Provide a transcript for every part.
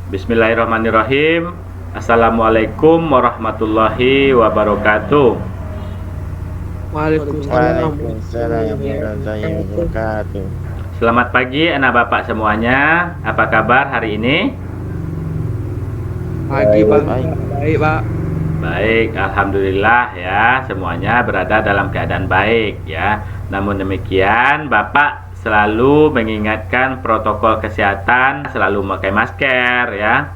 Bismillahirrahmanirrahim. Assalamualaikum warahmatullahi wabarakatuh. Waalaikumsalam. Waalaikumsalam warahmatullahi wabarakatuh. Selamat pagi anak bapak semuanya. Apa kabar hari ini? Pagi Pak. Baik. Baik Pak. Baik, alhamdulillah ya, semuanya berada dalam keadaan baik ya. Namun demikian, Bapak selalu mengingatkan protokol kesehatan, selalu memakai masker ya,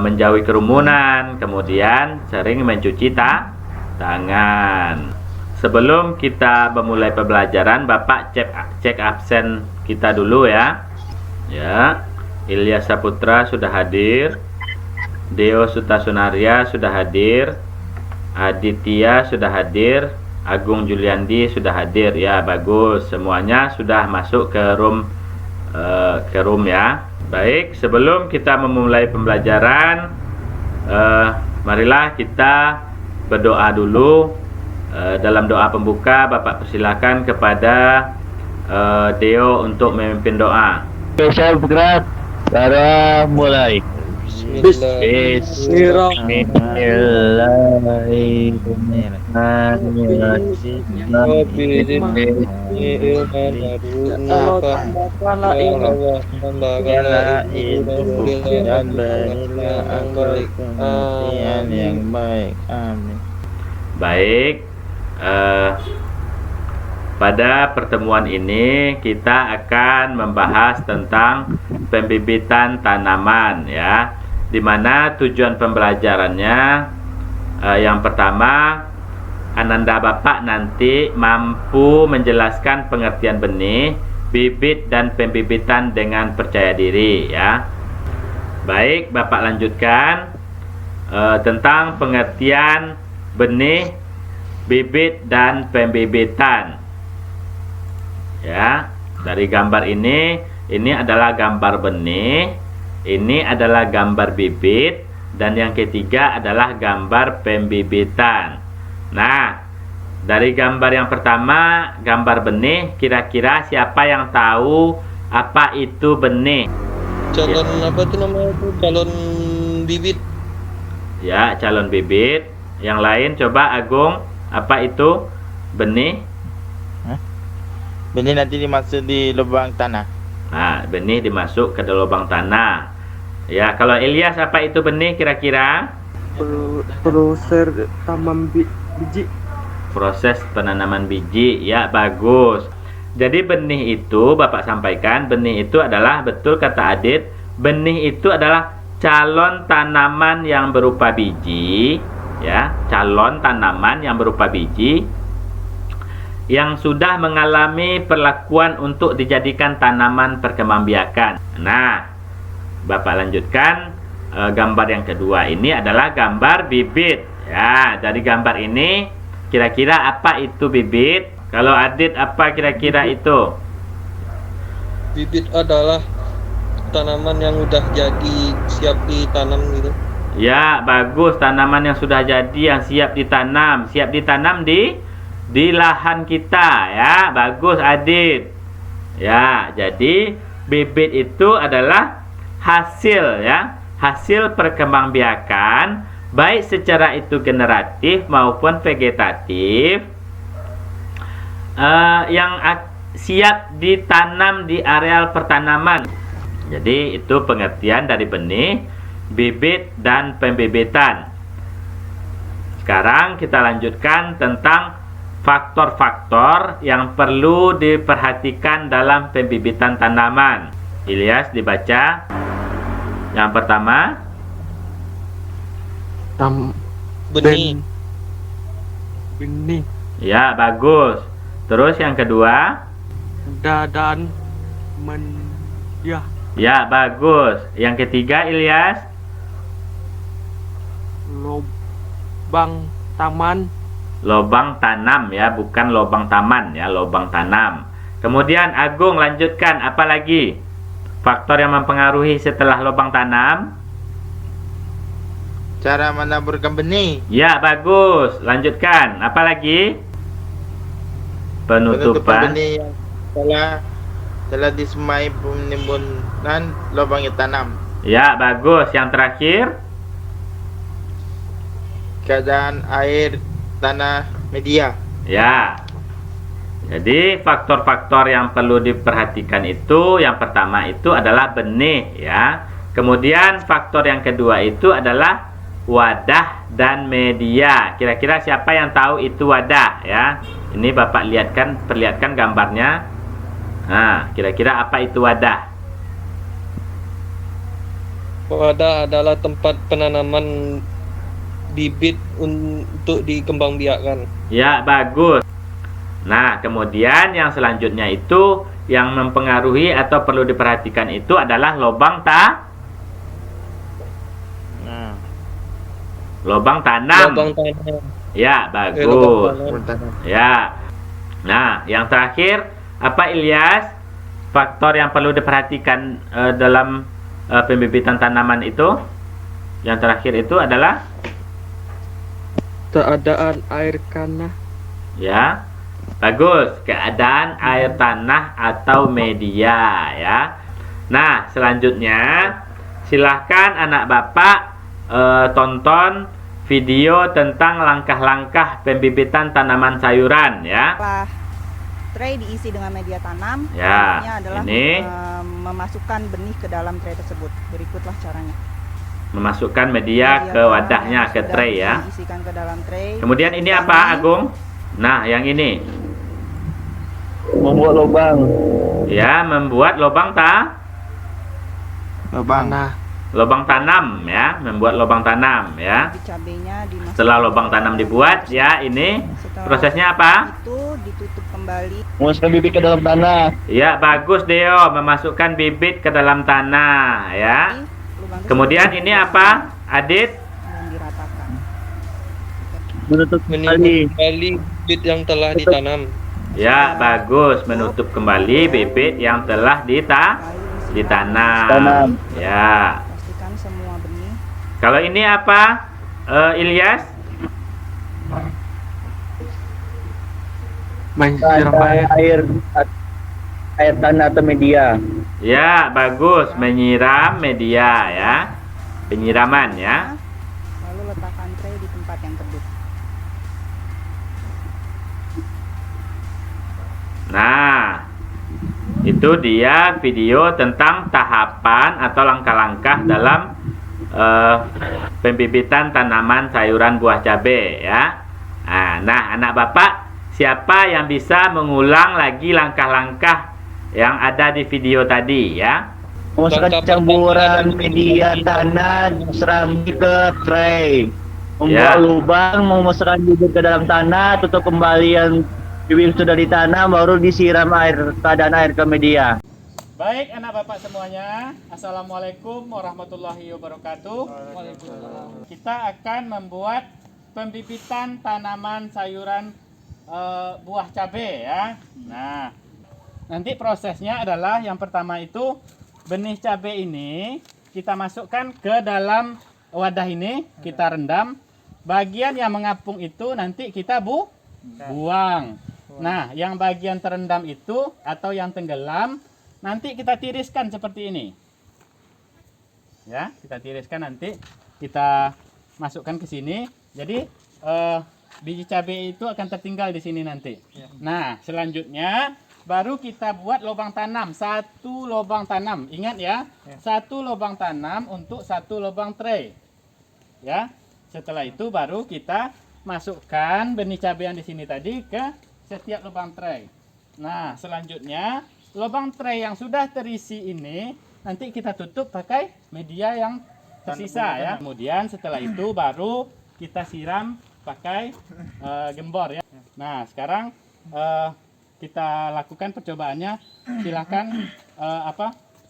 menjauhi kerumunan, kemudian sering mencuci tangan. Sebelum kita memulai pembelajaran, Bapak cek absen kita dulu ya. Ya, Ilyas Saputra sudah hadir. Deo Sutasunaria sudah hadir, Aditya sudah hadir, Agung Juliandi sudah hadir. Ya, bagus, semuanya sudah masuk ke room ya. Baik, sebelum kita memulai pembelajaran, marilah kita berdoa dulu. Dalam doa pembuka, Bapak persilakan kepada Deo untuk memimpin doa. Spesial bergerak. Cara mulai. Baik, pada pertemuan ini kita akan membahas tentang pembibitan tanaman ya, di mana tujuan pembelajarannya yang pertama, Ananda Bapak nanti mampu menjelaskan pengertian benih, bibit dan pembibitan dengan percaya diri ya. Baik, Bapak lanjutkan tentang pengertian benih, bibit dan pembibitan. Ya, dari gambar ini adalah gambar benih, ini adalah gambar bibit, dan yang ketiga adalah gambar pembibitan. Nah, dari gambar yang pertama, gambar benih, kira-kira siapa yang tahu apa itu benih? Calon apa tuh namanya itu? Calon bibit. Ya, calon bibit. Yang lain coba Agung, apa itu benih? Benih nanti dimasuk di lubang tanah. Nah, benih dimasuk ke lubang tanah. Ya, kalau Ilyas apa itu benih kira-kira? Proses tanam biji. Proses penanaman biji. Ya, bagus. Jadi benih itu Bapak sampaikan, benih itu adalah, betul kata Adit, benih itu adalah calon tanaman yang berupa biji. Ya, calon tanaman yang berupa biji yang sudah mengalami perlakuan untuk dijadikan tanaman perkembangbiakan. Nah, Bapak lanjutkan gambar yang kedua, ini adalah gambar bibit. Ya, dari gambar ini kira-kira apa itu bibit? Kalau Adit apa kira-kira itu? Bibit adalah tanaman yang udah jadi siap ditanam gitu. Ya, bagus, tanaman yang sudah jadi, yang siap ditanam. Siap ditanam di lahan kita ya. Bagus Adit. Ya, jadi bibit itu adalah hasil ya, hasil perkembangbiakan baik secara itu generatif maupun vegetatif yang siap ditanam di areal pertanaman. Jadi itu pengertian dari benih, bibit dan pembibitan. Sekarang kita lanjutkan tentang faktor-faktor yang perlu diperhatikan dalam pembibitan tanaman. Ilyas dibaca. Yang pertama, Benih. Benih. ya bagus. Terus yang kedua, Dan ya bagus. Yang ketiga Ilyas, lubang taman. lobang tanam ya, bukan lobang taman ya, lobang tanam. Kemudian Agung lanjutkan, apa lagi faktor yang mempengaruhi setelah lobang tanam? Cara menaburkan benih. Ya bagus, lanjutkan, apa lagi? Penutupan benih yang telah disemai penimbunan lubang tanam. Ya, bagus. Yang terakhir, Keadaan air tanah media. ya. Jadi faktor-faktor yang perlu diperhatikan itu yang pertama itu adalah benih ya. Kemudian faktor yang kedua itu adalah wadah dan media. Kira-kira siapa yang tahu itu wadah ya? Ini Bapak perlihatkan gambarnya. Nah, kira-kira apa itu wadah? Wadah adalah tempat penanaman bibit untuk dikembangbiakkan. Ya, bagus. Nah, kemudian yang selanjutnya itu yang mempengaruhi atau perlu diperhatikan itu adalah lubang Nah, lubang tanam. Lubang tanah. Ya, lubang bagus. tanah. Ya. Nah, yang terakhir apa Ilyas? Faktor yang perlu diperhatikan dalam pembibitan tanaman itu? Yang terakhir itu adalah Keadaan air tanah. ya. Bagus, keadaan air tanah atau media ya. Nah, selanjutnya silahkan anak Bapak tonton video tentang langkah-langkah pembibitan tanaman sayuran ya. Setelah tray diisi dengan media tanam, Ya, caranya adalah ini. memasukkan benih ke dalam tray tersebut. Berikutlah caranya. Memasukkan media ke tanam wadahnya, yang ke sudah tray ya. diisikan ke dalam tray. Kemudian ini apa Agung? Nah, yang ini membuat lubang. ya, membuat lubang Lubang. lubang tanam ya, membuat lubang tanam ya. Biji cabenya dimasukkan. Setelah lubang tanam dibuat ya, ini Setelah prosesnya apa? itu ditutup kembali. Memasukkan bibit ke dalam tanah. Ya, bagus Deo, memasukkan bibit ke dalam tanah ya. Lubang tersebut Kemudian ini apa? Adit? dan diratakan. Menutup Menimbun kembali bibit yang telah ditanam. Ya, bagus, menutup kembali bibit yang telah Lalu disiram. ditanam. Ya. Pastikan semua benih Kalau ini apa? Ilyas? Menyiram air. air tanah atau media. Ya, bagus, menyiram media ya. Penyiraman ya. lalu letakkan tray di tempat yang teduh. Nah, itu dia video tentang tahapan atau langkah-langkah dalam pembibitan tanaman sayuran buah cabai ya. Nah, anak Bapak, siapa yang bisa mengulang lagi langkah-langkah yang ada di video tadi ya? Memasukkan campuran media tanah, serami ke tray. Ya. Membuat lubang, memasukkan bibit ke dalam tanah, tutup kembali yang bibit sudah ditanam, baru disiram keadaan air ke media. Baik anak Bapak semuanya, Assalamualaikum warahmatullahi wabarakatuh. Kita akan membuat pembibitan tanaman sayuran buah cabai ya. Nah, nanti prosesnya adalah yang pertama itu benih cabai ini kita masukkan ke dalam wadah ini, kita rendam. Bagian yang mengapung itu nanti kita buang. Nah, yang bagian terendam itu atau yang tenggelam nanti kita tiriskan seperti ini. Ya, kita tiriskan nanti kita masukkan ke sini. Jadi biji cabai itu akan tertinggal di sini nanti. Nah, selanjutnya baru kita buat lubang tanam, satu lubang tanam. Ingat ya, satu lubang tanam untuk satu lubang tray. Ya, setelah itu baru kita masukkan benih cabai yang di sini tadi ke setiap lubang tray. Nah, selanjutnya lubang tray yang sudah terisi ini nanti kita tutup pakai media yang tersisa ya. Kemudian setelah itu baru kita siram pakai gembor ya. Nah, sekarang kita lakukan percobaannya. Silakan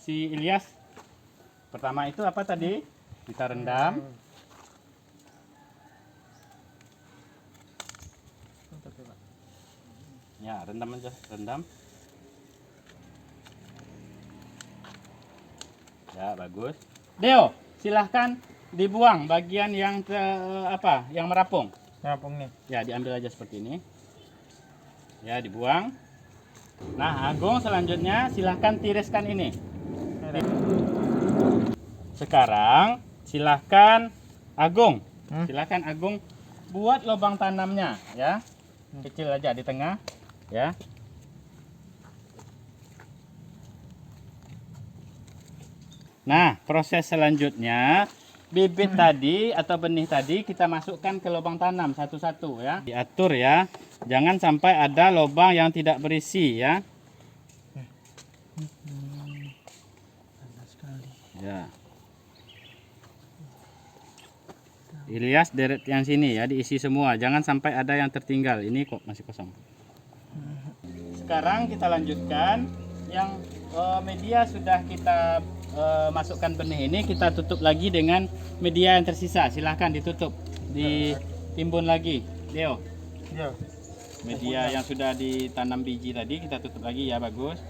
si Ilyas. Pertama itu apa tadi? Kita rendam. Ya, rendam aja, rendam. Ya, bagus. Deo, silahkan dibuang bagian yang yang merapung. Merapung nih. Ya, diambil aja seperti ini. Ya, dibuang. Nah, Agung selanjutnya silahkan tiriskan ini. Sekarang silahkan Agung. Silahkan Agung buat lubang tanamnya ya. Kecil aja di tengah ya. Nah, proses selanjutnya bibit tadi atau benih tadi kita masukkan ke lubang tanam satu-satu ya. Diatur ya. Jangan sampai ada lubang yang tidak berisi ya. Ya. Ilyas deret yang sini ya, diisi semua. Jangan sampai ada yang tertinggal. Ini kok masih kosong. Sekarang kita lanjutkan yang media sudah kita masukkan benih ini, kita tutup lagi dengan media yang tersisa. Silahkan ditutup, ditimbun lagi. Leo. Media yang sudah ditanam biji tadi kita tutup lagi ya, bagus.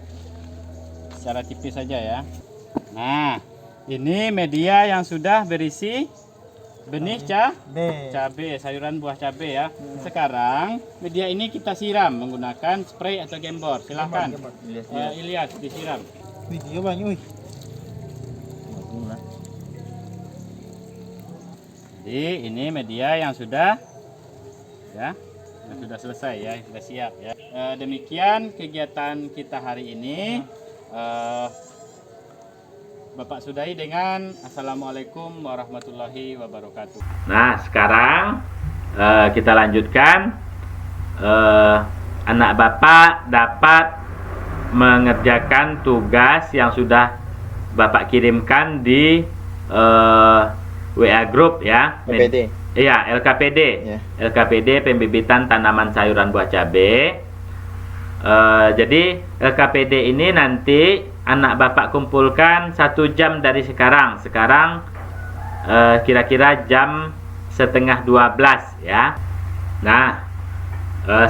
Secara tipis saja ya. Nah, ini media yang sudah berisi benih cabai, sayuran buah cabai ya. Sekarang media ini kita siram menggunakan spray atau gembor. Silahkan Ilyas disiram. Video banyak. Jadi ini media yang sudah ya, yang sudah selesai ya, sudah siap ya. Demikian kegiatan kita hari ini. Bapak sudahi dengan Assalamualaikum warahmatullahi wabarakatuh. Nah, sekarang kita lanjutkan. Anak Bapak dapat mengerjakan tugas yang sudah Bapak kirimkan di WA Group ya. LKPD. Iya, LKPD. Ya. LKPD pembibitan tanaman sayuran buah cabai. Jadi LKPD ini nanti anak Bapak kumpulkan 1 jam dari sekarang. Sekarang kira-kira jam setengah 12 ya. Nah,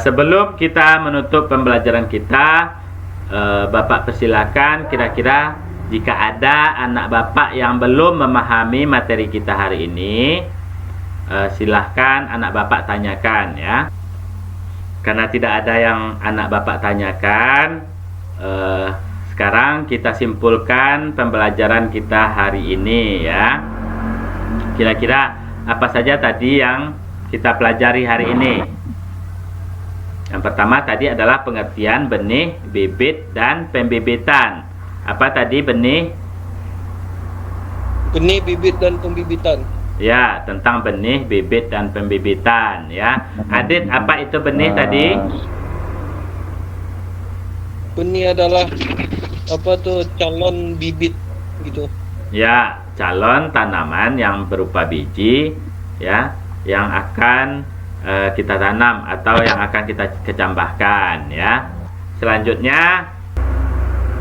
sebelum kita menutup pembelajaran kita, Bapak persilakan kira-kira jika ada anak Bapak yang belum memahami materi kita hari ini, silahkan anak Bapak tanyakan ya. Karena tidak ada yang anak Bapak tanyakan, sekarang kita simpulkan pembelajaran kita hari ini ya. Kira-kira apa saja tadi yang kita pelajari hari ini? Yang pertama tadi adalah pengertian benih, bibit, dan pembibitan. Apa tadi benih? Benih, bibit, dan pembibitan. Ya, tentang benih, bibit, dan pembibitan ya. Adit, apa itu benih tadi? Benih adalah apa tuh, calon bibit gitu. Ya, calon tanaman yang berupa biji ya, yang akan kita tanam atau yang akan kita kecambahkan ya. Selanjutnya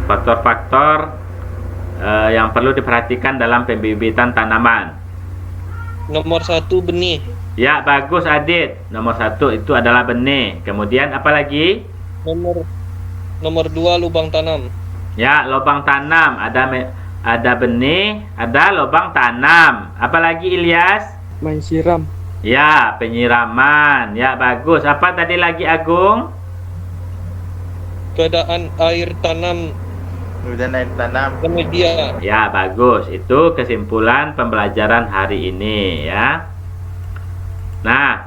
faktor-faktor yang perlu diperhatikan dalam pembibitan tanaman. Nomor 1 benih. Ya, bagus Adit. Nomor 1 itu adalah benih. Kemudian apa lagi? Nomor 2 lubang tanam. Ya, lubang tanam. Ada benih, ada lubang tanam. Apalagi Ilyas? Main siram. Ya, penyiraman. Ya, bagus. Apa tadi lagi Agung? Keadaan air tanam Udah naik tanam. dan media. Ya, bagus. Itu kesimpulan pembelajaran hari ini ya. Nah,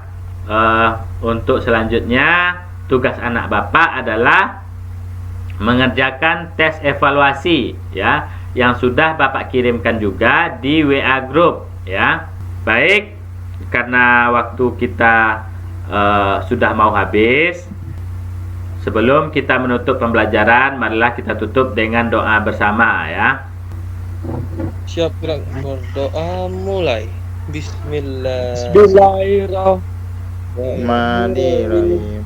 untuk selanjutnya tugas anak Bapak adalah mengerjakan tes evaluasi ya, yang sudah Bapak kirimkan juga di WA Group ya. Baik, karena waktu kita sudah mau habis, sebelum kita menutup pembelajaran, marilah kita tutup dengan doa bersama ya. Siap gerak, berdoa mulai. Bismillah. Bismillahirrahmanirrahim.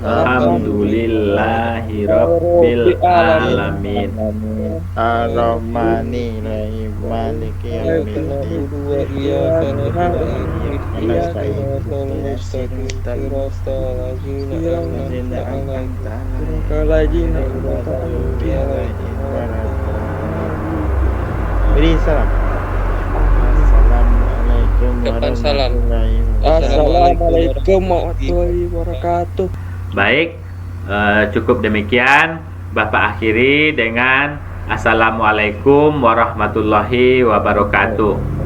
Alhamdulillahirabbil alamin. Ar-Rahmanirrahim. Maliki yaumiddin. Beri salam. Assalamualaikum Kapan salam? warahmatullahi wabarakatuh. Assalamualaikum warahmatullahi wabarakatuh. Baik, cukup demikian. Bapak akhiri dengan Assalamualaikum warahmatullahi wabarakatuh.